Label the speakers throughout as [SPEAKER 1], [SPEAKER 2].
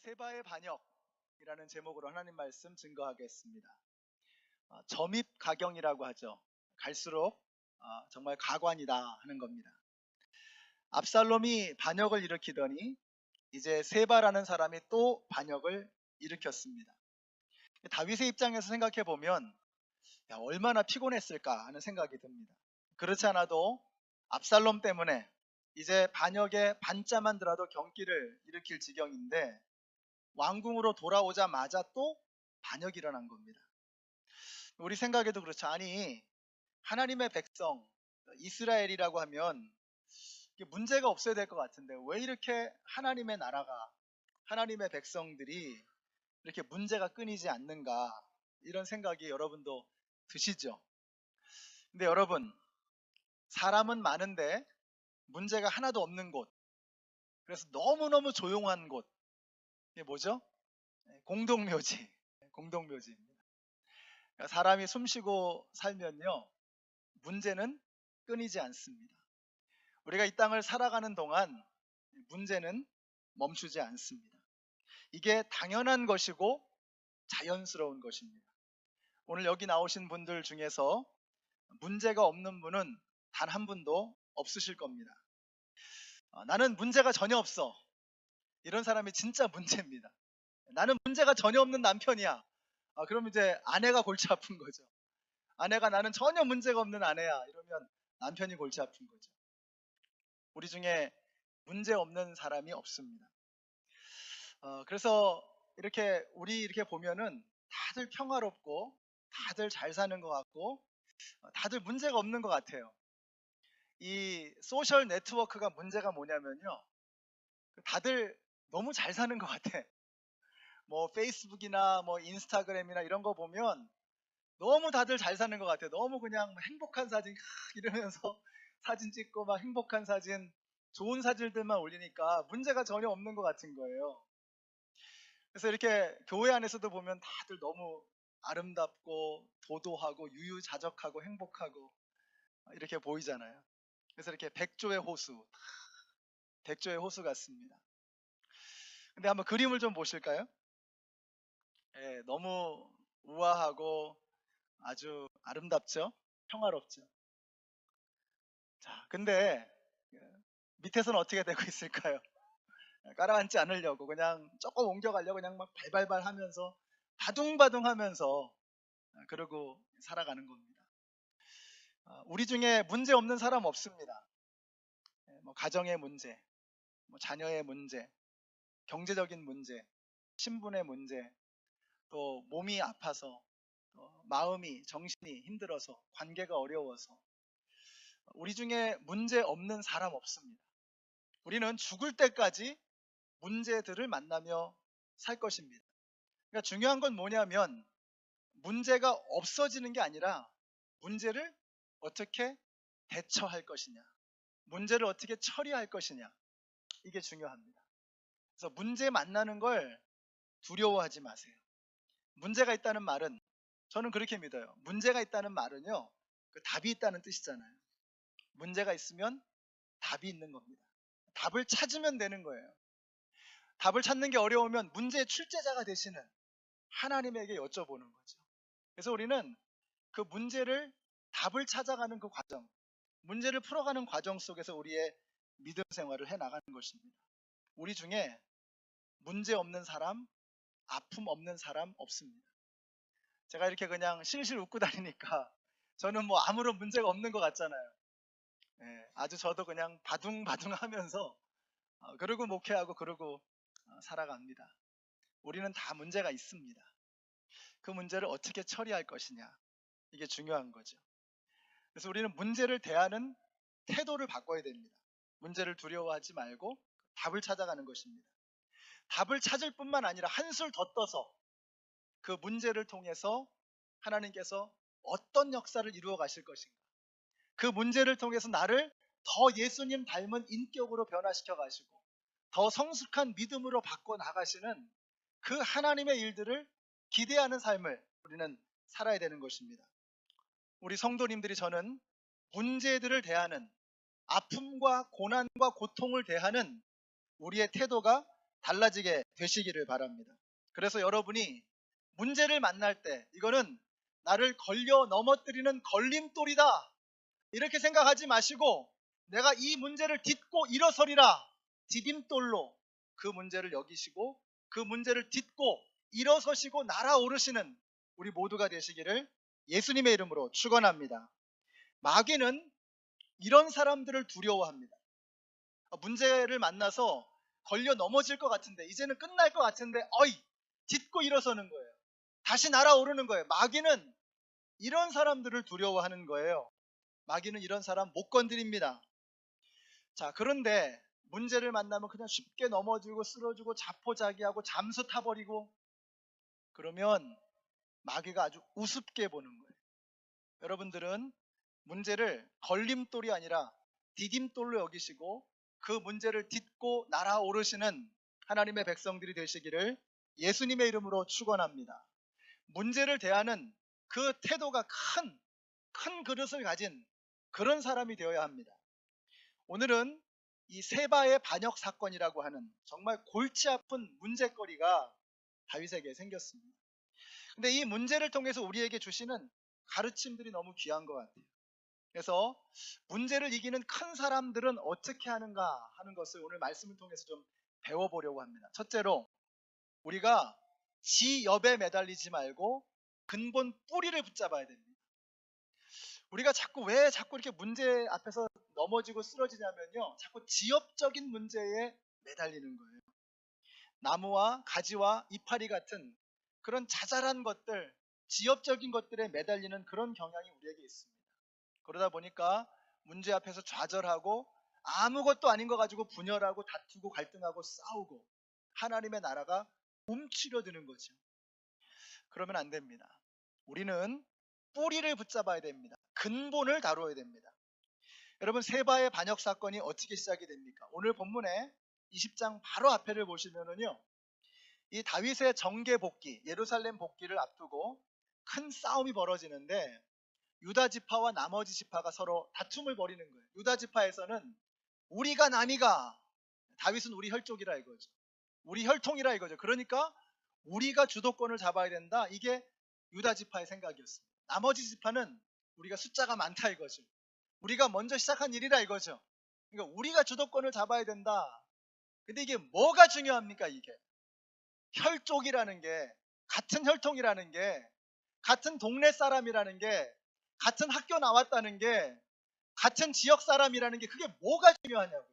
[SPEAKER 1] 세바의 반역이라는 제목으로 하나님 말씀 증거하겠습니다. 점입가경이라고 하죠. 갈수록 정말 가관이다 하는 겁니다. 압살롬이 반역을 일으키더니 이제 세바라는 사람이 또 반역을 일으켰습니다. 다윗의 입장에서 생각해 보면 얼마나 피곤했을까 하는 생각이 듭니다. 그렇지 않아도 압살롬 때문에 이제 반역의 반자만 들어도 경기를 일으킬 지경인데 왕궁으로 돌아오자마자 또 반역이 일어난 겁니다. 우리 생각에도 그렇죠. 아니, 하나님의 백성 이스라엘이라고 하면 문제가 없어야 될 것 같은데 왜 이렇게 하나님의 나라가, 하나님의 백성들이 이렇게 문제가 끊이지 않는가, 이런 생각이 여러분도 드시죠? 근데 여러분, 사람은 많은데 문제가 하나도 없는 곳, 그래서 너무너무 조용한 곳, 이게 뭐죠? 공동묘지. 공동묘지입니다. 사람이 숨쉬고 살면요, 문제는 끊이지 않습니다. 우리가 이 땅을 살아가는 동안 문제는 멈추지 않습니다. 이게 당연한 것이고 자연스러운 것입니다. 오늘 여기 나오신 분들 중에서 문제가 없는 분은 단 한 분도 없으실 겁니다. 나는 문제가 전혀 없어, 이런 사람이 진짜 문제입니다. 나는 문제가 전혀 없는 남편이야. 그럼 이제 아내가 골치 아픈 거죠. 아내가 나는 전혀 문제가 없는 아내야, 이러면 남편이 골치 아픈 거죠. 우리 중에 문제 없는 사람이 없습니다. 그래서 우리 이렇게 보면은 다들 평화롭고 다들 잘 사는 것 같고 다들 문제가 없는 것 같아요. 이 소셜 네트워크가 문제가 뭐냐면요, 다들 너무 잘 사는 것 같아. 뭐 페이스북이나 뭐 인스타그램이나 이런 거 보면 너무 다들 잘 사는 것 같아. 너무 그냥 행복한 사진 이러면서 사진 찍고 막 행복한 사진, 좋은 사진들만 올리니까 문제가 전혀 없는 것 같은 거예요. 그래서 이렇게 교회 안에서도 보면 다들 너무 아름답고 도도하고 유유자적하고 행복하고 이렇게 보이잖아요. 그래서 이렇게 백조의 호수, 백조의 호수 같습니다. 근데 한번 그림을 좀 보실까요? 너무 우아하고 아주 아름답죠? 평화롭죠? 자, 근데 밑에서는 어떻게 되고 있을까요? 깔아앉지 않으려고 그냥 조금 옮겨가려고 그냥 막 발발발 하면서 바둥바둥 하면서 그러고 살아가는 겁니다. 우리 중에 문제 없는 사람 없습니다. 뭐 가정의 문제, 뭐 자녀의 문제, 경제적인 문제, 신분의 문제, 또 몸이 아파서, 마음이, 정신이 힘들어서, 관계가 어려워서, 우리 중에 문제 없는 사람 없습니다. 우리는 죽을 때까지 문제들을 만나며 살 것입니다. 그러니까 중요한 건 뭐냐면 문제가 없어지는 게 아니라 문제를 어떻게 대처할 것이냐, 문제를 어떻게 처리할 것이냐, 이게 중요합니다. 그래서 문제 만나는 걸 두려워하지 마세요. 문제가 있다는 말은, 저는 그렇게 믿어요. 문제가 있다는 말은요, 답이 있다는 뜻이잖아요. 문제가 있으면 답이 있는 겁니다. 답을 찾으면 되는 거예요. 답을 찾는 게 어려우면 문제의 출제자가 되시는 하나님에게 여쭤보는 거죠. 그래서 우리는 그 문제를, 답을 찾아가는 그 과정, 문제를 풀어가는 과정 속에서 우리의 믿음 생활을 해나가는 것입니다. 우리 중에 문제 없는 사람, 아픔 없는 사람 없습니다. 제가 이렇게 그냥 실실 웃고 다니니까 저는 뭐 아무런 문제가 없는 것 같잖아요. 아주 저도 그냥 바둥바둥 하면서 그러고 목회하고 그러고 살아갑니다. 우리는 다 문제가 있습니다. 그 문제를 어떻게 처리할 것이냐, 이게 중요한 거죠. 그래서 우리는 문제를 대하는 태도를 바꿔야 됩니다. 문제를 두려워하지 말고 답을 찾아가는 것입니다. 답을 찾을 뿐만 아니라 한술 더 떠서 그 문제를 통해서 하나님께서 어떤 역사를 이루어 가실 것인가, 그 문제를 통해서 나를 더 예수님 닮은 인격으로 변화시켜 가시고 더 성숙한 믿음으로 바꿔 나가시는 그 하나님의 일들을 기대하는 삶을 우리는 살아야 되는 것입니다. 우리 성도님들이, 저는 문제들을 대하는, 아픔과 고난과 고통을 대하는 우리의 태도가 달라지게 되시기를 바랍니다. 그래서 여러분이 문제를 만날 때 이거는 나를 걸려 넘어뜨리는 걸림돌이다 이렇게 생각하지 마시고 내가 이 문제를 딛고 일어서리라 디딤돌로 그 문제를 여기시고 그 문제를 딛고 일어서시고 날아오르시는 우리 모두가 되시기를 예수님의 이름으로 축원합니다. 마귀는 이런 사람들을 두려워합니다. 문제를 만나서 걸려 넘어질 것 같은데 이제는 끝날 것 같은데 딛고 일어서는 거예요. 다시 날아오르는 거예요. 마귀는 이런 사람들을 두려워하는 거예요. 마귀는 이런 사람 못 건드립니다. 자, 그런데 문제를 만나면 그냥 쉽게 넘어지고 쓰러지고 자포자기하고 잠수 타버리고 그러면 마귀가 아주 우습게 보는 거예요. 여러분들은 문제를 걸림돌이 아니라 디딤돌로 여기시고 그 문제를 딛고 날아오르시는 하나님의 백성들이 되시기를 예수님의 이름으로 축원합니다. 문제를 대하는 그 태도가 큰 그릇을 가진 그런 사람이 되어야 합니다. 오늘은 이 세바의 반역 사건이라고 하는 정말 골치 아픈 문제거리가 다윗에게 생겼습니다. 근데 이 문제를 통해서 우리에게 주시는 가르침들이 너무 귀한 것 같아요. 그래서 문제를 이기는 큰 사람들은 어떻게 하는가 하는 것을 오늘 말씀을 통해서 좀 배워보려고 합니다. 첫째로 우리가 지엽에 매달리지 말고 근본 뿌리를 붙잡아야 됩니다. 우리가 왜 자꾸 이렇게 문제 앞에서 넘어지고 쓰러지냐면요, 자꾸 지엽적인 문제에 매달리는 거예요. 나무와 가지와 이파리 같은 그런 자잘한 것들, 지엽적인 것들에 매달리는 그런 경향이 우리에게 있습니다. 그러다 보니까 문제 앞에서 좌절하고 아무것도 아닌 거 가지고 분열하고 다투고 갈등하고 싸우고 하나님의 나라가 움츠려드는 거죠. 그러면 안 됩니다. 우리는 뿌리를 붙잡아야 됩니다. 근본을 다루어야 됩니다. 여러분, 세바의 반역 사건이 어떻게 시작이 됩니까? 오늘 본문에 20장 바로 앞에를 보시면은요, 이 다윗의 정계 복귀, 예루살렘 복귀를 앞두고 큰 싸움이 벌어지는데 유다 지파와 나머지 지파가 서로 다툼을 벌이는 거예요. 유다 지파에서는 우리가 남이가, 다윗은 우리 혈족이라 이거죠. 우리 혈통이라 이거죠. 그러니까 우리가 주도권을 잡아야 된다. 이게 유다 지파의 생각이었습니다. 나머지 지파는 우리가 숫자가 많다 이거죠. 우리가 먼저 시작한 일이라 이거죠. 그러니까 우리가 주도권을 잡아야 된다. 근데 이게 뭐가 중요합니까? 이게 혈족이라는 게, 같은 혈통이라는 게, 같은 동네 사람이라는 게, 같은 학교 나왔다는 게, 같은 지역 사람이라는 게 그게 뭐가 중요하냐고요.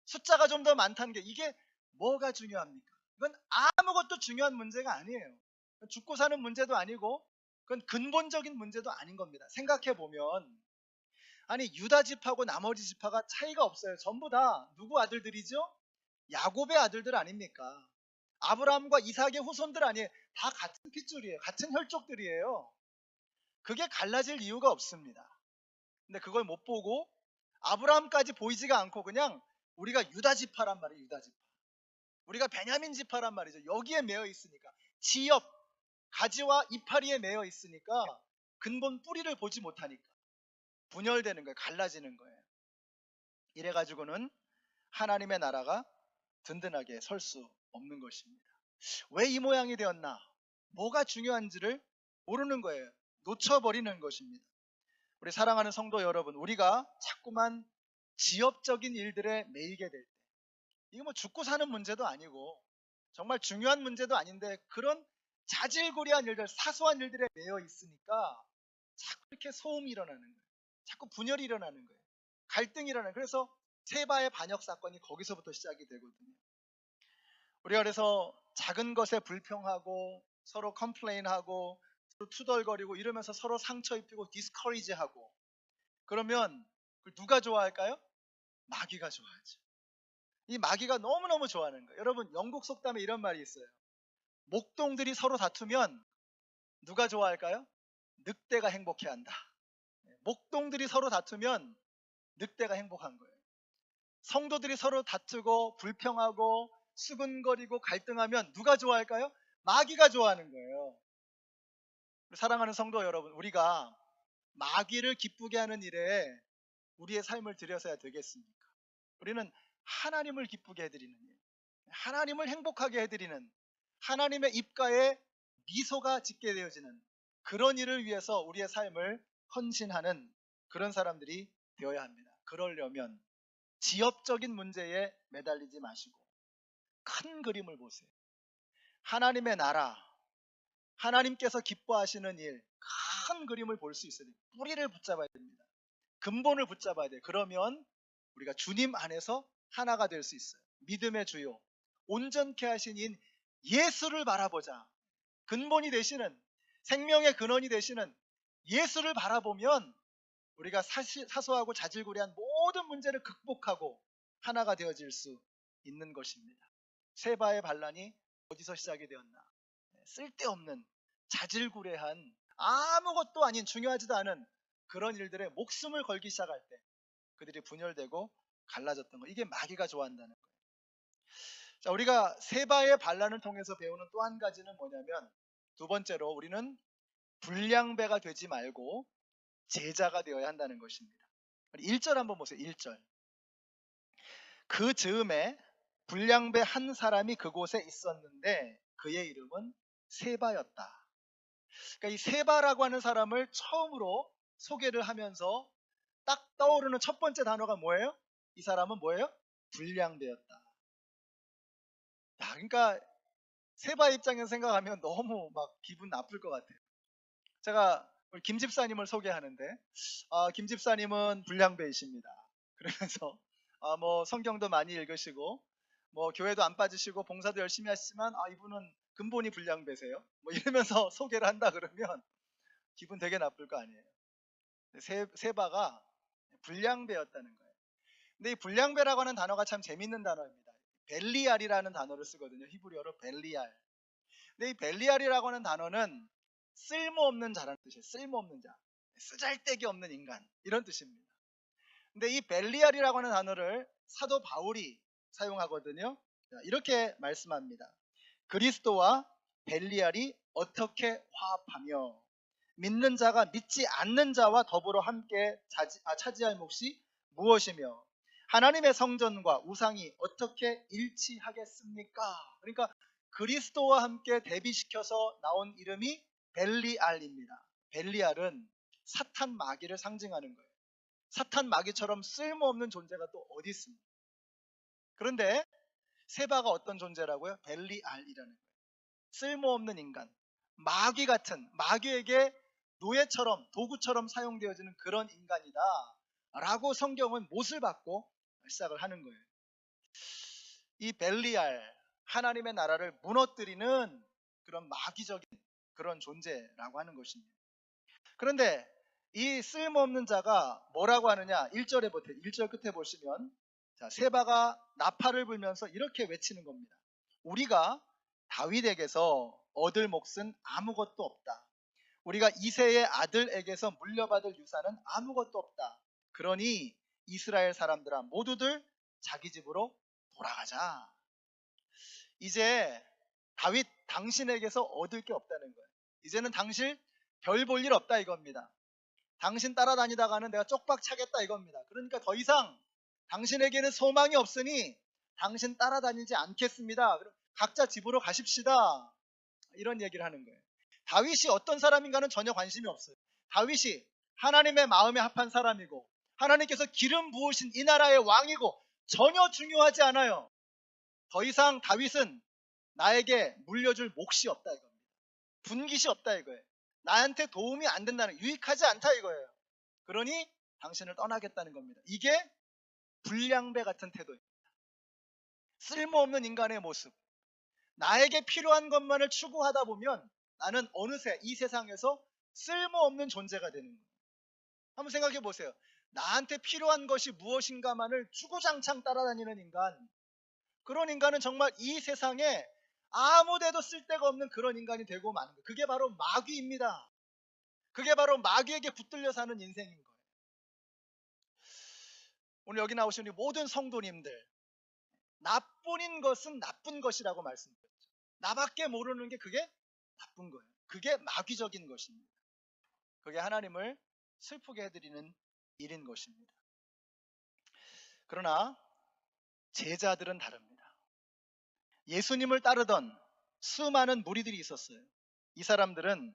[SPEAKER 1] 숫자가 좀 더 많다는 게 이게 뭐가 중요합니까? 이건 아무것도 중요한 문제가 아니에요. 죽고 사는 문제도 아니고 그건 근본적인 문제도 아닌 겁니다. 생각해 보면 아니 유다 집하고 나머지 지파가 차이가 없어요. 전부 다 누구 아들들이죠? 야곱의 아들들 아닙니까? 아브라함과 이삭의 후손들 아니에요. 다 같은 핏줄이에요. 같은 혈족들이에요. 그게 갈라질 이유가 없습니다. 근데 그걸 못 보고 아브라함까지 보이지가 않고 그냥 우리가 유다 지파란 말이에요. 유다 지파. 우리가 베냐민 지파란 말이죠. 여기에 매여 있으니까, 지엽, 가지와 이파리에 매여 있으니까 근본 뿌리를 보지 못하니까 분열되는 거예요. 갈라지는 거예요. 이래가지고는 하나님의 나라가 든든하게 설 수 없는 것입니다. 왜 이 모양이 되었나? 뭐가 중요한지를 모르는 거예요. 놓쳐버리는 것입니다. 우리 사랑하는 성도 여러분, 우리가 자꾸만 지엽적인 일들에 매이게 될 때, 이거 뭐 죽고 사는 문제도 아니고 정말 중요한 문제도 아닌데 그런 자질구레한 일들, 사소한 일들에 매여 있으니까 자꾸 이렇게 소음이 일어나는 거예요. 자꾸 분열이 일어나는 거예요. 갈등이 일어나는 거예요. 그래서 세바의 반역 사건이 거기서부터 시작이 되거든요. 우리가 그래서 작은 것에 불평하고 서로 컴플레인하고 서로 투덜거리고 이러면서 서로 상처 입히고 디스커리지하고 그러면 누가 좋아할까요? 마귀가 좋아하죠. 이 마귀가 너무너무 좋아하는 거예요. 여러분, 영국 속담에 이런 말이 있어요. 목동들이 서로 다투면 누가 좋아할까요? 늑대가 행복해한다. 목동들이 서로 다투면 늑대가 행복한 거예요. 성도들이 서로 다투고 불평하고 수근거리고 갈등하면 누가 좋아할까요? 마귀가 좋아하는 거예요. 사랑하는 성도 여러분, 우리가 마귀를 기쁘게 하는 일에 우리의 삶을 들여서야 되겠습니까? 우리는 하나님을 기쁘게 해드리는 일, 하나님을 행복하게 해드리는, 하나님의 입가에 미소가 짓게 되어지는 그런 일을 위해서 우리의 삶을 헌신하는 그런 사람들이 되어야 합니다. 그러려면 지엽적인 문제에 매달리지 마시고 큰 그림을 보세요. 하나님의 나라, 하나님께서 기뻐하시는 일, 큰 그림을 볼 수 있어야 돼요. 뿌리를 붙잡아야 됩니다. 근본을 붙잡아야 돼요. 그러면 우리가 주님 안에서 하나가 될 수 있어요. 믿음의 주요, 온전케 하신 인 예수를 바라보자. 근본이 되시는, 생명의 근원이 되시는 예수를 바라보면 우리가 사소하고 자질구레한 모든 문제를 극복하고 하나가 되어질 수 있는 것입니다. 세바의 반란이 어디서 시작이 되었나? 쓸데없는, 자질구레한, 아무것도 아닌, 중요하지도 않은 그런 일들에 목숨을 걸기 시작할 때 그들이 분열되고 갈라졌던 거. 이게 마귀가 좋아한다는 거예요. 자, 우리가 세바의 반란을 통해서 배우는 또 한 가지는 뭐냐면, 두 번째로 우리는 불량배가 되지 말고 제자가 되어야 한다는 것입니다. 1절 한번 보세요. 1절. 그 즈음에 불량배 한 사람이 그곳에 있었는데 그의 이름은 세바였다. 그러니까 이 세바라고 하는 사람을 처음으로 소개를 하면서 딱 떠오르는 첫 번째 단어가 뭐예요? 이 사람은 뭐예요? 불량배였다. 야, 그러니까 세바 입장에서 생각하면 너무 막 기분 나쁠 것 같아요. 제가 우리 김 집사님을 소개하는데, 김 집사님은 불량배이십니다. 그러면서 뭐 성경도 많이 읽으시고 뭐 교회도 안 빠지시고 봉사도 열심히 하시지만 이분은 근본이 불량배세요. 뭐 이러면서 소개를 한다 그러면 기분 되게 나쁠 거 아니에요. 세바가 불량배였다는 거예요. 근데 이 불량배라고 하는 단어가 참 재밌는 단어입니다. 벨리알이라는 단어를 쓰거든요. 히브리어로 벨리알. 근데 이 벨리알이라고 하는 단어는 쓸모없는 자라는 뜻이에요. 쓸모없는 자, 쓰잘데기 없는 인간, 이런 뜻입니다. 근데 이 벨리알이라고 하는 단어를 사도 바울이 사용하거든요. 이렇게 말씀합니다. 그리스도와 벨리알이 어떻게 화합하며 믿는 자가 믿지 않는 자와 더불어 함께 차지할 몫이 무엇이며 하나님의 성전과 우상이 어떻게 일치하겠습니까? 그러니까 그리스도와 함께 대비시켜서 나온 이름이 벨리알입니다. 벨리알은 사탄 마귀를 상징하는 거예요. 사탄 마귀처럼 쓸모없는 존재가 또 어디 있습니까? 그런데 세바가 어떤 존재라고요? 벨리알이라는 거예요. 쓸모없는 인간, 마귀 같은, 마귀에게 노예처럼, 도구처럼 사용되어지는 그런 인간이다 라고 성경은 못을 받고 시작을 하는 거예요. 이 벨리알, 하나님의 나라를 무너뜨리는 그런 마귀적인 그런 존재라고 하는 것입니다. 그런데 이 쓸모없는 자가 뭐라고 하느냐? 1절 끝에 보시면, 자, 세바가 나팔을 불면서 이렇게 외치는 겁니다. 우리가 다윗에게서 얻을 몫은 아무것도 없다. 우리가 이새의 아들에게서 물려받을 유산은 아무것도 없다. 그러니 이스라엘 사람들아 모두들 자기 집으로 돌아가자. 이제 다윗 당신에게서 얻을 게 없다는 거예요. 이제는 당신 별 볼 일 없다 이겁니다. 당신 따라다니다가는 내가 쪽박 차겠다 이겁니다. 그러니까 더 이상 당신에게는 소망이 없으니 당신 따라다니지 않겠습니다. 그럼 각자 집으로 가십시다. 이런 얘기를 하는 거예요. 다윗이 어떤 사람인가는 전혀 관심이 없어요. 다윗이 하나님의 마음에 합한 사람이고 하나님께서 기름 부으신 이 나라의 왕이고 전혀 중요하지 않아요. 더 이상 다윗은 나에게 물려줄 몫이 없다 이겁니다. 분깃이 없다 이거예요. 나한테 도움이 안 된다는, 유익하지 않다 이거예요. 그러니 당신을 떠나겠다는 겁니다. 이게 불량배 같은 태도입니다. 쓸모없는 인간의 모습. 나에게 필요한 것만을 추구하다 보면 나는 어느새 이 세상에서 쓸모없는 존재가 되는 거예요. 한번 생각해 보세요. 나한테 필요한 것이 무엇인가만을 주구장창 따라다니는 인간, 그런 인간은 정말 이 세상에 아무데도 쓸데가 없는 그런 인간이 되고 마는 거예요. 그게 바로 마귀입니다. 그게 바로 마귀에게 붙들려 사는 인생인 거예요. 오늘 여기 나오신 우리 모든 성도님들, 나뿐인 것은 나쁜 것이라고 말씀드렸죠. 나밖에 모르는 게 그게 나쁜 거예요. 그게 마귀적인 것입니다. 그게 하나님을 슬프게 해드리는 일인 것입니다. 그러나 제자들은 다릅니다. 예수님을 따르던 수많은 무리들이 있었어요. 이 사람들은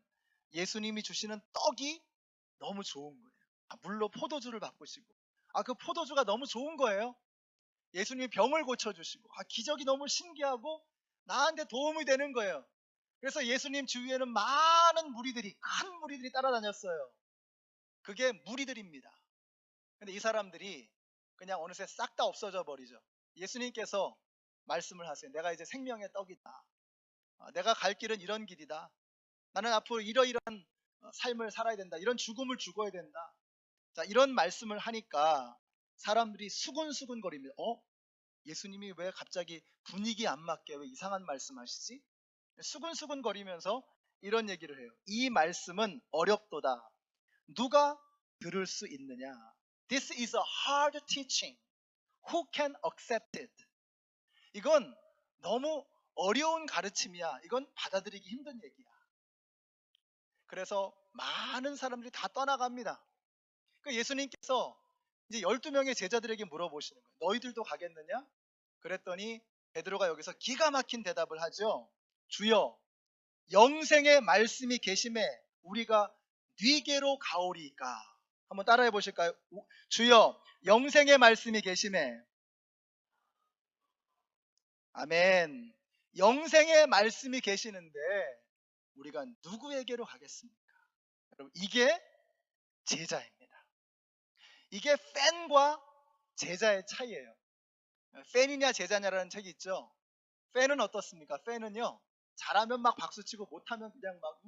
[SPEAKER 1] 예수님이 주시는 떡이 너무 좋은 거예요. 물로 포도주를 바꾸시고, 그 포도주가 너무 좋은 거예요. 예수님이 병을 고쳐주시고, 기적이 너무 신기하고 나한테 도움이 되는 거예요. 그래서 예수님 주위에는 많은 무리들이, 큰 무리들이 따라다녔어요. 그게 무리들입니다. 근데 이 사람들이 그냥 어느새 싹 다 없어져 버리죠. 예수님께서 말씀을 하세요. 내가 이제 생명의 떡이다. 내가 갈 길은 이런 길이다. 나는 앞으로 이러이러한 삶을 살아야 된다. 이런 죽음을 죽어야 된다. 자, 이런 말씀을 하니까 사람들이 수근수근 거립니다. 예수님이 왜 갑자기 분위기 안 맞게 왜 이상한 말씀 하시지? 수근수근 거리면서 이런 얘기를 해요. 이 말씀은 어렵도다. 누가 들을 수 있느냐? This is a hard teaching. Who can accept it? 이건 너무 어려운 가르침이야. 이건 받아들이기 힘든 얘기야. 그래서 많은 사람들이 다 떠나갑니다. 예수님께서 이제 12명의 제자들에게 물어보시는 거예요. 너희들도 가겠느냐? 그랬더니 베드로가 여기서 기가 막힌 대답을 하죠. 주여, 영생의 말씀이 계심에 우리가 네게로 가오리이까. 한번 따라해 보실까요? 주여, 영생의 말씀이 계심에. 아멘. 영생의 말씀이 계시는데 우리가 누구에게로 가겠습니까? 여러분, 이게 제자입니다. 이게 팬과 제자의 차이예요. 팬이냐 제자냐라는 책이 있죠. 팬은 어떻습니까? 팬은요, 잘하면 막 박수치고 못하면 그냥 막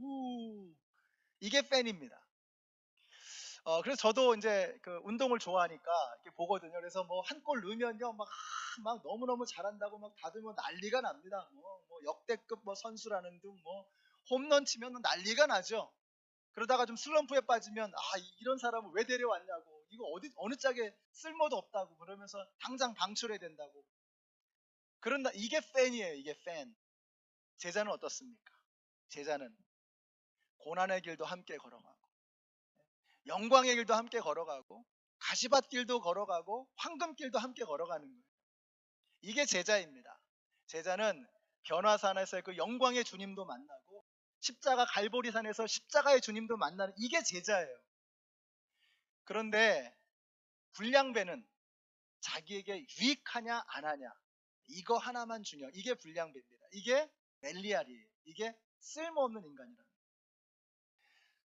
[SPEAKER 1] 이게 팬입니다. 그래서 저도 이제 그 운동을 좋아하니까 이렇게 보거든요. 그래서 뭐 한 골 넣으면요 막 너무너무 잘한다고 막 다들 뭐 난리가 납니다. 뭐 역대급 뭐 선수라는 둥 뭐 홈런 치면 난리가 나죠. 그러다가 좀 슬럼프에 빠지면 이런 사람을 왜 데려왔냐고, 이거 어느 짝에 쓸모도 없다고 그러면서 당장 방출해야 된다고. 그런다, 이게 팬이에요. 이게 팬. 제자는 어떻습니까? 제자는 고난의 길도 함께 걸어가고, 영광의 길도 함께 걸어가고, 가시밭길도 걸어가고, 황금길도 함께 걸어가는 거예요. 이게 제자입니다. 제자는 변화산에서 그 영광의 주님도 만나고, 십자가 갈보리산에서 십자가의 주님도 만나는, 이게 제자예요. 그런데 불량배는 자기에게 유익하냐 안 하냐, 이거 하나만 중요. 이게 불량배입니다. 이게 벨리알이에요. 이게 쓸모없는 인간이라는 거예요.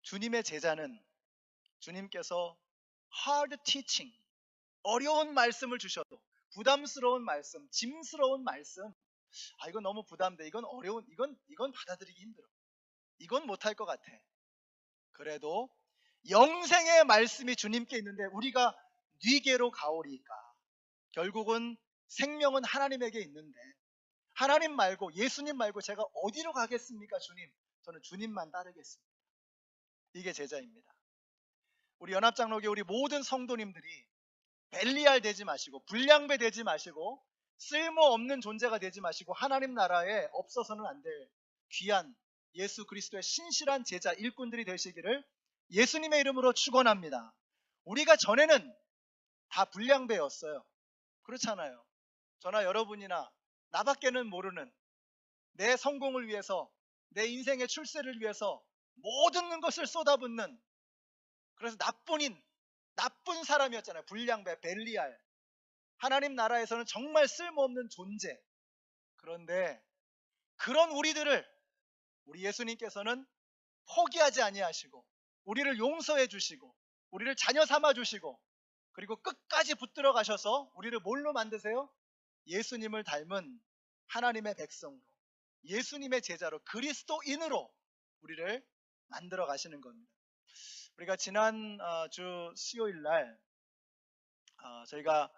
[SPEAKER 1] 주님의 제자는 주님께서 hard teaching, 어려운 말씀을 주셔도, 부담스러운 말씀, 짐스러운 말씀, 이건 너무 부담돼, 이건 어려운, 이건 받아들이기 힘들어, 이건 못할 것 같아. 그래도 영생의 말씀이 주님께 있는데 우리가 네게로 가오리까. 결국은 생명은 하나님에게 있는데 하나님 말고, 예수님 말고 제가 어디로 가겠습니까? 주님, 저는 주님만 따르겠습니다. 이게 제자입니다. 우리 연합장로교 우리 모든 성도님들이 벨리알 되지 마시고, 불량배 되지 마시고, 쓸모없는 존재가 되지 마시고, 하나님 나라에 없어서는 안 될 귀한 예수 그리스도의 신실한 제자 일꾼들이 되시기를 예수님의 이름으로 축원합니다. 우리가 전에는 다 불량배였어요. 그렇잖아요. 저나 여러분이나 나밖에는 모르는, 내 성공을 위해서, 내 인생의 출세를 위해서 모든 것을 쏟아붓는, 그래서 나쁜 사람이었잖아요. 불량배, 벨리알. 하나님 나라에서는 정말 쓸모없는 존재. 그런데 그런 우리들을 우리 예수님께서는 포기하지 아니하시고, 우리를 용서해 주시고, 우리를 자녀 삼아 주시고, 그리고 끝까지 붙들어 가셔서 우리를 뭘로 만드세요? 예수님을 닮은 하나님의 백성으로, 예수님의 제자로, 그리스도인으로 우리를 만들어 가시는 겁니다. 우리가 지난 주 수요일 날 저희가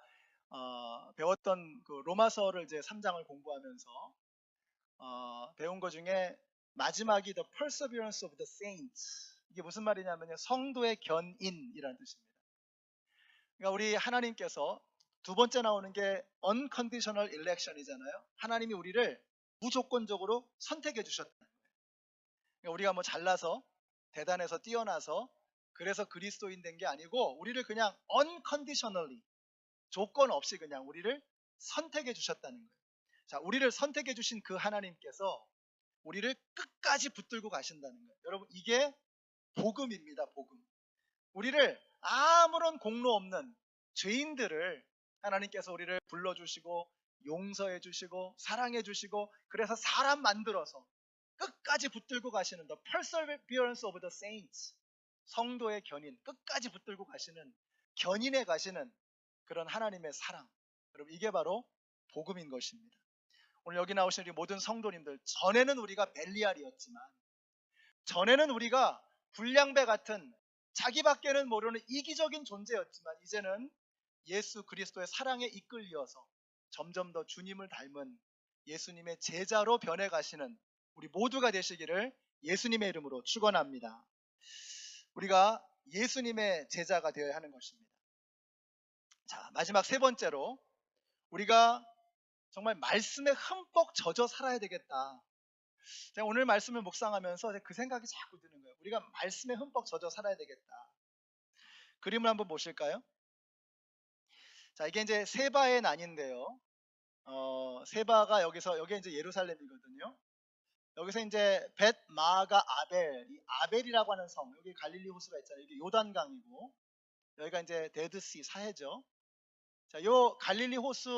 [SPEAKER 1] 배웠던 그 로마서를 이제 3장을 공부하면서 배운 것 중에 마지막이 The Perseverance of the Saints. 이게 무슨 말이냐면요, 성도의 견인이라는 뜻입니다. 그러니까 우리 하나님께서 두 번째 나오는 게 Unconditional Election이잖아요. 하나님이 우리를 무조건적으로 선택해 주셨다는 거예요. 그러니까 우리가 뭐 잘나서, 대단해서, 뛰어나서 그래서 그리스도인 된 게 아니고, 우리를 그냥 unconditionally, 조건 없이 그냥 우리를 선택해 주셨다는 거예요. 자, 우리를 선택해 주신 그 하나님께서 우리를 끝까지 붙들고 가신다는 거예요. 여러분, 이게 복음입니다. 복음. 우리를 아무런 공로 없는 죄인들을 하나님께서 우리를 불러주시고 용서해 주시고 사랑해 주시고, 그래서 사람 만들어서 끝까지 붙들고 가시는 the perseverance of the saints, 성도의 견인, 끝까지 붙들고 가시는, 견인해 가시는 그런 하나님의 사랑, 여러분, 이게 바로 복음인 것입니다. 오늘 여기 나오신 우리 모든 성도님들, 전에는 우리가 벨리알이었지만, 전에는 우리가 불량배 같은 자기밖에는 모르는 이기적인 존재였지만, 이제는 예수 그리스도의 사랑에 이끌려서 점점 더 주님을 닮은 예수님의 제자로 변해가시는 우리 모두가 되시기를 예수님의 이름으로 축원합니다. 우리가 예수님의 제자가 되어야 하는 것입니다. 자, 마지막 세 번째로, 우리가 정말 말씀에 흠뻑 젖어 살아야 되겠다. 제가 오늘 말씀을 묵상하면서 그 생각이 자꾸 드는 거예요. 우리가 말씀에 흠뻑 젖어 살아야 되겠다. 그림을 한번 보실까요? 자, 이게 이제 세바의 난인데요. 세바가 여기 이제 예루살렘이거든요. 여기서 이제 벳 마가 아벨, 이 아벨이라고 하는 성, 여기 갈릴리 호수가 있잖아요. 여기 요단강이고, 여기가 이제 데드시 사해죠. 자, 요 갈릴리 호수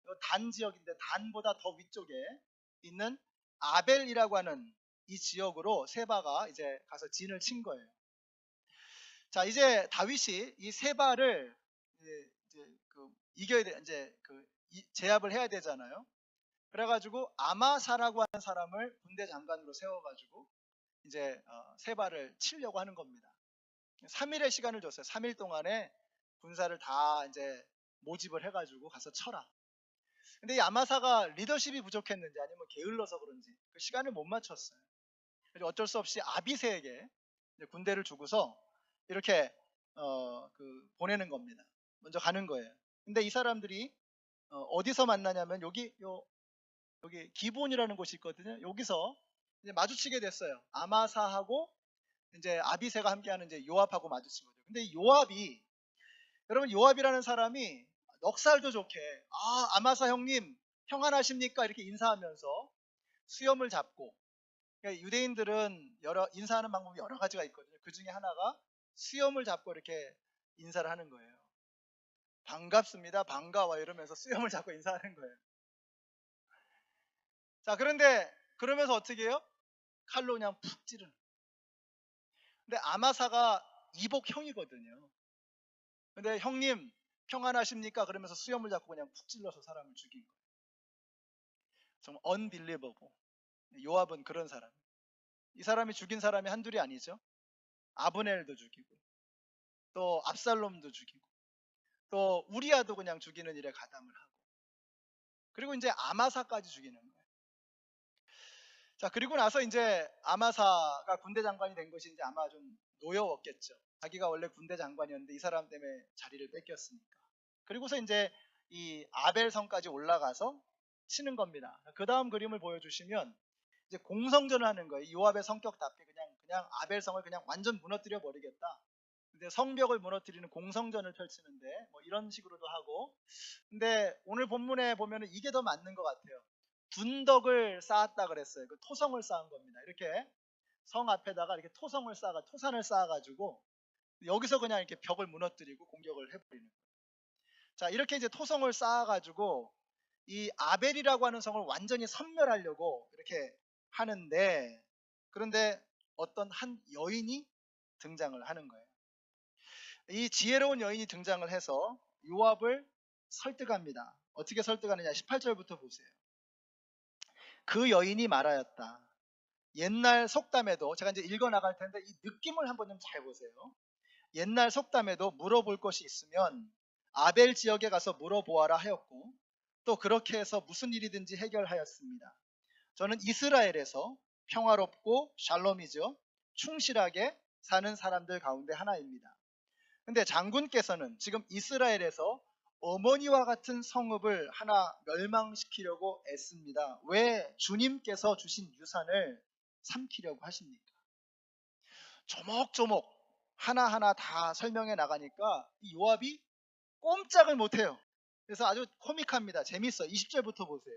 [SPEAKER 1] 요 단 지역인데, 단보다 더 위쪽에 있는 아벨이라고 하는 이 지역으로 세바가 이제 가서 진을 친 거예요. 자, 이제 다윗이 이 세바를 이겨야 돼, 이제 제압을 해야 되잖아요. 그래가지고 아마사라고 하는 사람을 군대 장관으로 세워가지고 이제 세바를 치려고 하는 겁니다. 3일의 시간을 줬어요. 3일 동안에 군사를 다 이제 모집을 해가지고 가서 쳐라. 근데 이 아마사가 리더십이 부족했는지 아니면 게을러서 그런지 그 시간을 못 맞췄어요. 그래서 어쩔 수 없이 아비새에게 군대를 주고서 이렇게 보내는 겁니다. 먼저 가는 거예요. 근데 이 사람들이 어디서 만나냐면 여기 기본이라는 곳이 있거든요. 여기서 이제 마주치게 됐어요. 아마사하고 이제 아비새가 함께하는 이제 요압하고 마주친 거죠. 근데 이 요압이, 여러분, 요압이라는 사람이 넉살도 좋게 아마사 형님 평안하십니까 이렇게 인사하면서 수염을 잡고, 그러니까 유대인들은 인사하는 방법이 여러 가지가 있거든요. 그 중에 하나가 수염을 잡고 이렇게 인사를 하는 거예요. 반갑습니다, 반가워 이러면서 수염을 잡고 인사하는 거예요. 자, 그런데 그러면서 어떻게 해요? 칼로 그냥 푹 찌르는. 근데 아마사가 이복형이거든요. 근데 형님 평안하십니까? 그러면서 수염을 잡고 그냥 푹 찔러서 사람을 죽인 거예요. 정말 unbelievable. 요압은 그런 사람. 이 사람이 죽인 사람이 한둘이 아니죠. 아브넬도 죽이고, 또 압살롬도 죽이고, 또 우리아도 그냥 죽이는 일에 가담을 하고, 그리고 이제 아마사까지 죽이는 거예요. 자, 그리고 나서 이제 아마사가 군대 장관이 된 것이 이제 아마 좀 노여웠겠죠. 자기가 원래 군대 장관이었는데 이 사람 때문에 자리를 뺏겼으니까. 그리고서 이제 이 아벨성까지 올라가서 치는 겁니다. 그 다음 그림을 보여주시면 이제 공성전을 하는 거예요. 요압의 성격답게 그냥 아벨성을 그냥 완전 무너뜨려 버리겠다. 근데 성벽을 무너뜨리는 공성전을 펼치는데 뭐 이런 식으로도 하고. 근데 오늘 본문에 보면은 이게 더 맞는 것 같아요. 둔덕을 쌓았다 그랬어요. 그 토성을 쌓은 겁니다. 이렇게 성 앞에다가 이렇게 토산을 쌓아가지고 여기서 그냥 이렇게 벽을 무너뜨리고 공격을 해버리는 거예요. 자, 이렇게 이제 토성을 쌓아가지고 이 아벨이라고 하는 성을 완전히 섬멸하려고 이렇게 하는데, 그런데 어떤 한 여인이 등장을 하는 거예요. 이 지혜로운 여인이 등장을 해서 요압을 설득합니다. 어떻게 설득하느냐? 18절부터 보세요. 그 여인이 말하였다. 옛날 속담에도, 제가 이제 읽어 나갈 텐데 이 느낌을 한번 좀 잘 보세요. 옛날 속담에도 물어볼 것이 있으면 아벨 지역에 가서 물어보아라 하였고, 또 그렇게 해서 무슨 일이든지 해결하였습니다. 저는 이스라엘에서 평화롭고 샬롬이죠, 충실하게 사는 사람들 가운데 하나입니다. 근데 장군께서는 지금 이스라엘에서 어머니와 같은 성읍을 하나 멸망시키려고 애씁니다. 왜 주님께서 주신 유산을 삼키려고 하십니까? 조목조목 하나하나 다 설명해 나가니까 이 요압이 꼼짝을 못해요. 그래서 아주 코믹합니다. 재밌어요. 20절부터 보세요.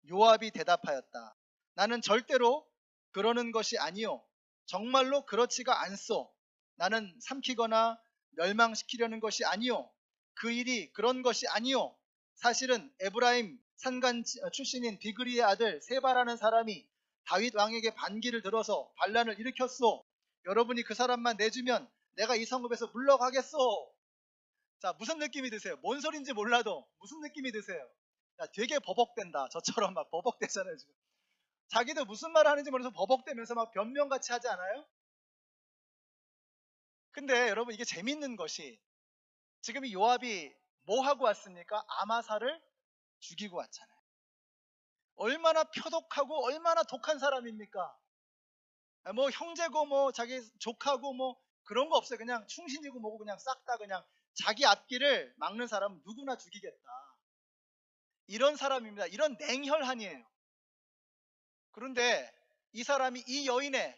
[SPEAKER 1] 요압이 대답하였다. 나는 절대로 그러는 것이 아니요. 정말로 그렇지가 않소. 나는 삼키거나 멸망시키려는 것이 아니요. 그 일이 그런 것이 아니요. 사실은 에브라임 산간 출신인 비그리의 아들 세바라는 사람이 다윗 왕에게 반기를 들어서 반란을 일으켰소. 여러분이 그 사람만 내주면 내가 이 성읍에서 물러가겠소. 자, 무슨 느낌이 드세요? 뭔 소린지 몰라도 무슨 느낌이 드세요? 야, 되게 버벅댄다. 저처럼 막 버벅대잖아요, 지금. 자기도 무슨 말 하는지 모르면서 버벅대면서 막 변명같이 하지 않아요? 근데 여러분, 이게 재밌는 것이 지금 이 요압이 뭐 하고 왔습니까? 아마사를 죽이고 왔잖아요. 얼마나 표독하고 얼마나 독한 사람입니까? 뭐 형제고 뭐 자기 족하고 뭐 그런 거 없어요. 그냥 충신이고 뭐고 그냥 싹 다 그냥 자기 앞길을 막는 사람은 누구나 죽이겠다. 이런 사람입니다. 이런 냉혈한이에요. 그런데 이 사람이 이 여인의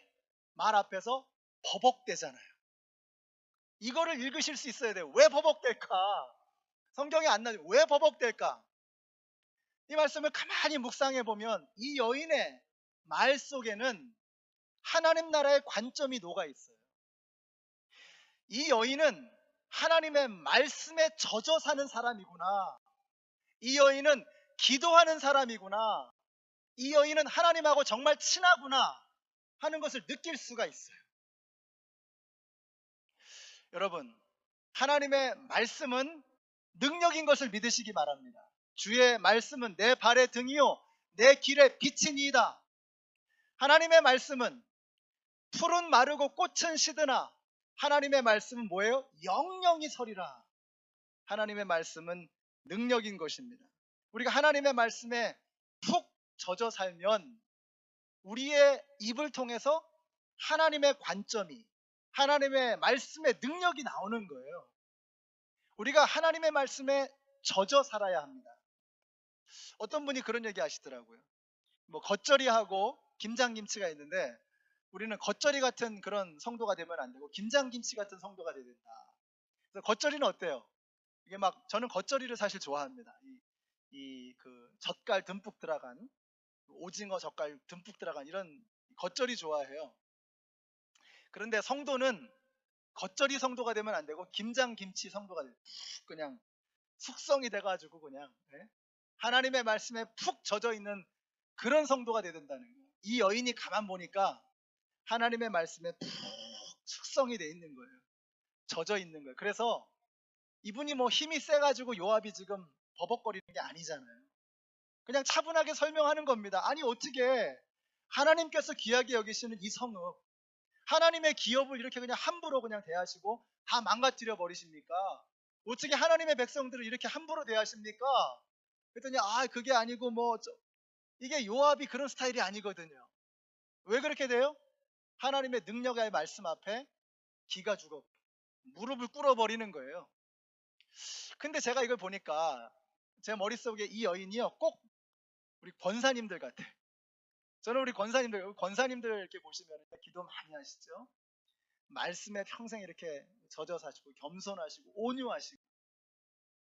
[SPEAKER 1] 말 앞에서 버벅대잖아요. 이거를 읽으실 수 있어야 돼요. 왜 버벅댈까? 성경에 안 나와요. 왜 버벅댈까? 이 말씀을 가만히 묵상해 보면 이 여인의 말 속에는 하나님 나라의 관점이 녹아 있어요. 이 여인은 하나님의 말씀에 젖어 사는 사람이구나. 이 여인은 기도하는 사람이구나. 이 여인은 하나님하고 정말 친하구나 하는 것을 느낄 수가 있어요. 여러분, 하나님의 말씀은 능력인 것을 믿으시기 바랍니다. 주의 말씀은 내 발의 등이요 내 길의 빛이니이다. 하나님의 말씀은 풀은 마르고 꽃은 시드나 하나님의 말씀은 뭐예요? 영영이 서리라. 하나님의 말씀은 능력인 것입니다. 우리가 하나님의 말씀에 푹 젖어 살면 우리의 입을 통해서 하나님의 관점이, 하나님의 말씀의 능력이 나오는 거예요. 우리가 하나님의 말씀에 젖어 살아야 합니다. 어떤 분이 그런 얘기 하시더라고요. 뭐 겉절이하고 김장김치가 있는데 우리는 겉절이 같은 그런 성도가 되면 안 되고 김장김치 같은 성도가 되야 된다. 그래서 겉절이는 어때요? 이게 막 저는 겉절이를 사실 좋아합니다. 이 그 젓갈 듬뿍 들어간 오징어 젓갈 듬뿍 들어간 이런 겉절이 좋아해요. 그런데 성도는 겉절이 성도가 되면 안 되고 김장김치 성도가 돼요. 그냥 숙성이 돼가지고 그냥 하나님의 말씀에 푹 젖어 있는 그런 성도가 돼야 된다는 거예요. 이 여인이 가만 보니까 하나님의 말씀에 푹 숙성이 돼 있는 거예요. 젖어 있는 거예요. 그래서 이분이 뭐 힘이 세가지고 요압이 지금 버벅거리는 게 아니잖아요. 그냥 차분하게 설명하는 겁니다. 아니 어떻게 하나님께서 귀하게 여기시는 이 성읍, 하나님의 기업을 이렇게 그냥 함부로 그냥 대하시고 다 망가뜨려 버리십니까? 어떻게 하나님의 백성들을 이렇게 함부로 대하십니까? 그랬더니 그게 아니고 이게 요압이 그런 스타일이 아니거든요. 왜 그렇게 돼요? 하나님의 능력의 말씀 앞에 기가 죽어 무릎을 꿇어버리는 거예요. 근데 제가 이걸 보니까 제 머릿속에 이 여인이요 꼭 우리 권사님들 같아. 저는 우리 권사님들 이렇게 보시면 기도 많이 하시죠. 말씀에 평생 이렇게 젖어 사시고 겸손하시고 온유하시고.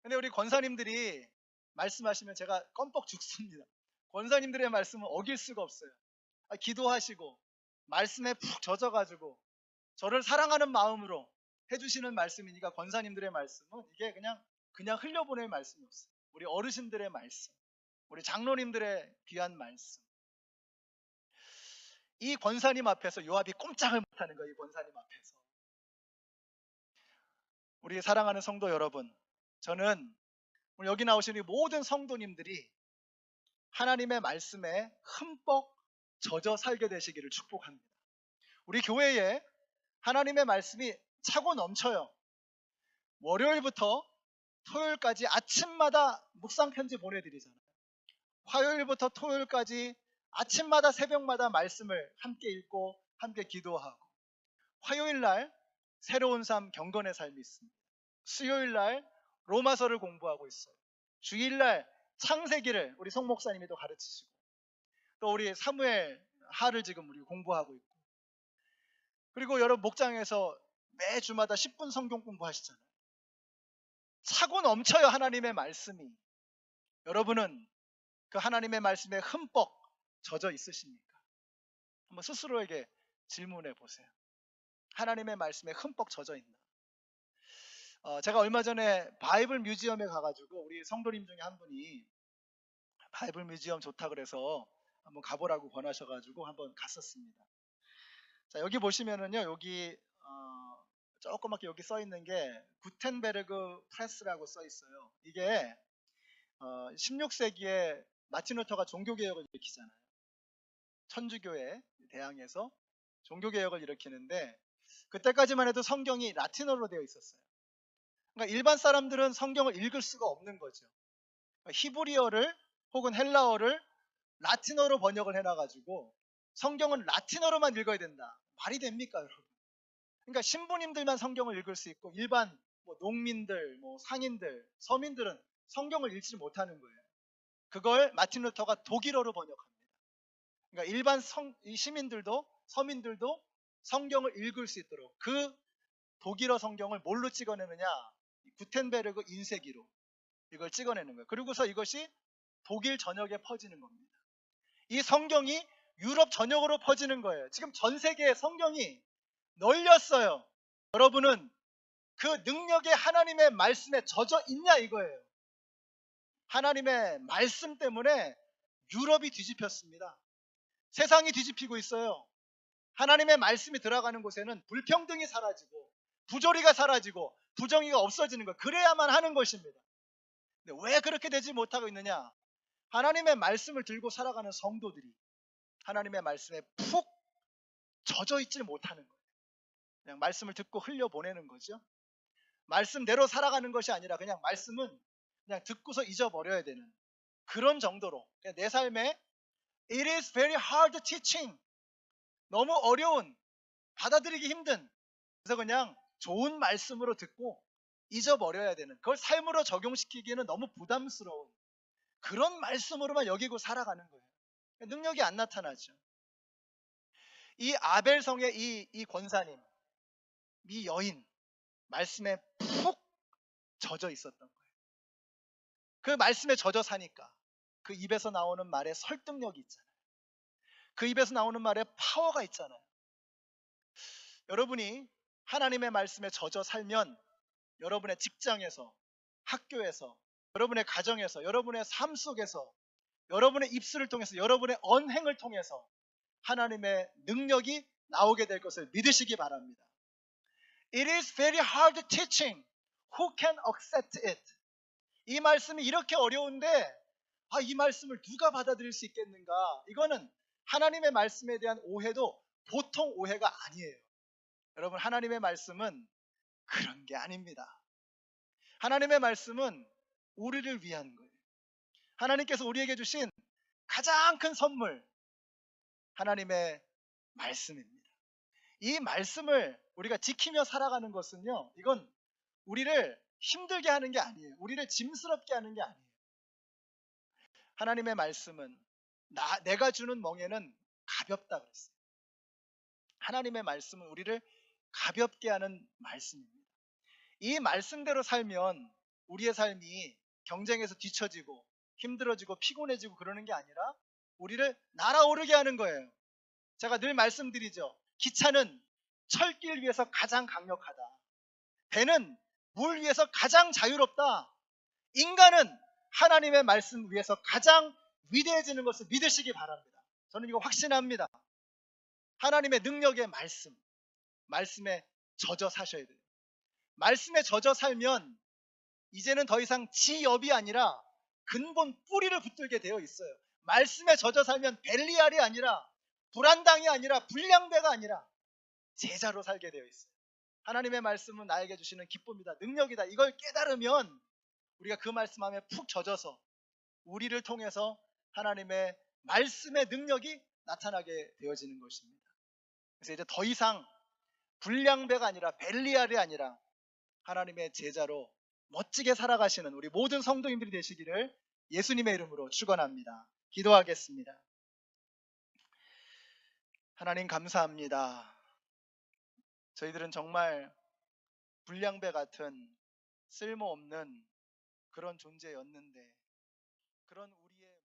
[SPEAKER 1] 근데 우리 권사님들이 말씀하시면 제가 껌뻑 죽습니다. 권사님들의 말씀은 어길 수가 없어요. 기도하시고 말씀에 푹 젖어가지고 저를 사랑하는 마음으로 해주시는 말씀이니까 권사님들의 말씀은 이게 그냥 흘려보낼 말씀이 없어요. 우리 어르신들의 말씀, 우리 장로님들의 귀한 말씀. 이 권사님 앞에서 요압이 꼼짝을 못하는 거예요. 이 권사님 앞에서. 우리 사랑하는 성도 여러분, 저는 오늘 여기 나오신 이 모든 성도님들이 하나님의 말씀에 흠뻑 젖어 살게 되시기를 축복합니다. 우리 교회에 하나님의 말씀이 차고 넘쳐요. 월요일부터 토요일까지 아침마다 묵상 편지 보내드리잖아요. 화요일부터 토요일까지 아침마다 새벽마다 말씀을 함께 읽고 함께 기도하고, 화요일날 새로운 삶 경건의 삶이 있습니다. 수요일날 로마서를 공부하고 있어요. 주일날 창세기를 우리 송 목사님이 또 가르치시고, 또 우리 사무엘 하를 지금 우리 공부하고 있고, 그리고 여러분 목장에서 매주마다 10분 성경 공부하시잖아요. 차고 넘쳐요 하나님의 말씀이. 여러분은 그 하나님의 말씀에 흠뻑 젖어 있으십니까? 한번 스스로에게 질문해 보세요. 하나님의 말씀에 흠뻑 젖어 있나? 제가 얼마 전에 바이블 뮤지엄에 가가지고 우리 성도님 중에 한 분이 바이블 뮤지엄 좋다 그래서 한번 가보라고 권하셔가지고 한번 갔었습니다. 자, 여기 보시면은요, 여기 조그맣게 여기 써 있는 게 구텐베르그 프레스라고 써 있어요. 이게 16세기에 마틴 루터가 종교개혁을 일으키잖아요. 천주교에 대항해서 종교개혁을 일으키는데 그때까지만 해도 성경이 라틴어로 되어 있었어요. 그러니까 일반 사람들은 성경을 읽을 수가 없는 거죠. 그러니까 히브리어를 혹은 헬라어를 라틴어로 번역을 해놔가지고 성경은 라틴어로만 읽어야 된다. 말이 됩니까, 여러분? 그러니까 신부님들만 성경을 읽을 수 있고 일반 뭐 농민들, 뭐 상인들, 서민들은 성경을 읽지 못하는 거예요. 그걸 마틴 루터가 독일어로 번역합니다. 그러니까 일반 이 시민들도 서민들도 성경을 읽을 수 있도록 그 독일어 성경을 뭘로 찍어내느냐? 구텐베르그 인쇄기로 이걸 찍어내는 거예요. 그리고서 이것이 독일 전역에 퍼지는 겁니다. 이 성경이 유럽 전역으로 퍼지는 거예요. 지금 전 세계에 성경이 널렸어요. 여러분은 그 능력의 하나님의 말씀에 젖어 있냐 이거예요. 하나님의 말씀 때문에 유럽이 뒤집혔습니다. 세상이 뒤집히고 있어요. 하나님의 말씀이 들어가는 곳에는 불평등이 사라지고 부조리가 사라지고 부정의가 없어지는 것. 그래야만 하는 것입니다. 근데 왜 그렇게 되지 못하고 있느냐? 하나님의 말씀을 들고 살아가는 성도들이 하나님의 말씀에 푹 젖어 있지 못하는 거예요. 그냥 말씀을 듣고 흘려보내는 거죠. 말씀대로 살아가는 것이 아니라 그냥 말씀은 그냥 듣고서 잊어버려야 되는 그런 정도로 내 삶에 It is very hard teaching. 너무 어려운, 받아들이기 힘든, 그래서 그냥 좋은 말씀으로 듣고 잊어버려야 되는, 그걸 삶으로 적용시키기에는 너무 부담스러운 그런 말씀으로만 여기고 살아가는 거예요. 능력이 안 나타나죠. 이 아벨성의 이 권사님, 이 여인 말씀에 푹 젖어 있었던 거예요. 그 말씀에 젖어 사니까 그 입에서 나오는 말에 설득력이 있잖아요. 그 입에서 나오는 말에 파워가 있잖아요. 여러분이 하나님의 말씀에 젖어 살면 여러분의 직장에서, 학교에서, 여러분의 가정에서, 여러분의 삶 속에서, 여러분의 입술을 통해서, 여러분의 언행을 통해서 하나님의 능력이 나오게 될 것을 믿으시기 바랍니다. It is very hard teaching. Who can accept it? 이 말씀이 이렇게 어려운데 이 말씀을 누가 받아들일 수 있겠는가? 이거는 하나님의 말씀에 대한 오해도 보통 오해가 아니에요. 여러분, 하나님의 말씀은 그런 게 아닙니다. 하나님의 말씀은 우리를 위한 거예요. 하나님께서 우리에게 주신 가장 큰 선물, 하나님의 말씀입니다. 이 말씀을 우리가 지키며 살아가는 것은요, 이건 우리를 힘들게 하는 게 아니에요. 우리를 짐스럽게 하는 게 아니에요. 하나님의 말씀은 내가 주는 멍에는 가볍다 그랬어요. 하나님의 말씀은 우리를 가볍게 하는 말씀입니다. 이 말씀대로 살면 우리의 삶이 경쟁에서 뒤처지고 힘들어지고 피곤해지고 그러는 게 아니라 우리를 날아오르게 하는 거예요. 제가 늘 말씀드리죠. 기차는 철길 위에서 가장 강력하다. 배는 물 위에서 가장 자유롭다. 인간은 하나님의 말씀 위에서 가장 위대해지는 것을 믿으시기 바랍니다. 저는 이거 확신합니다. 하나님의 능력의 말씀에 젖어 사셔야 돼요. 말씀에 젖어 살면 이제는 더 이상 지엽이 아니라 근본 뿌리를 붙들게 되어 있어요. 말씀에 젖어 살면 벨리알이 아니라 불안당이 아니라 불량배가 아니라 제자로 살게 되어 있어요. 하나님의 말씀은 나에게 주시는 기쁨이다, 능력이다. 이걸 깨달으면 우리가 그 말씀 안에 푹 젖어서 우리를 통해서 하나님의 말씀의 능력이 나타나게 되어지는 것입니다. 그래서 이제 더 이상 불량배가 아니라 벨리알이 아니라 하나님의 제자로 멋지게 살아가시는 우리 모든 성도님들이 되시기를 예수님의 이름으로 축원합니다. 기도하겠습니다. 하나님 감사합니다. 저희들은 정말 불량배 같은 쓸모없는 그런 존재였는데 그런 우리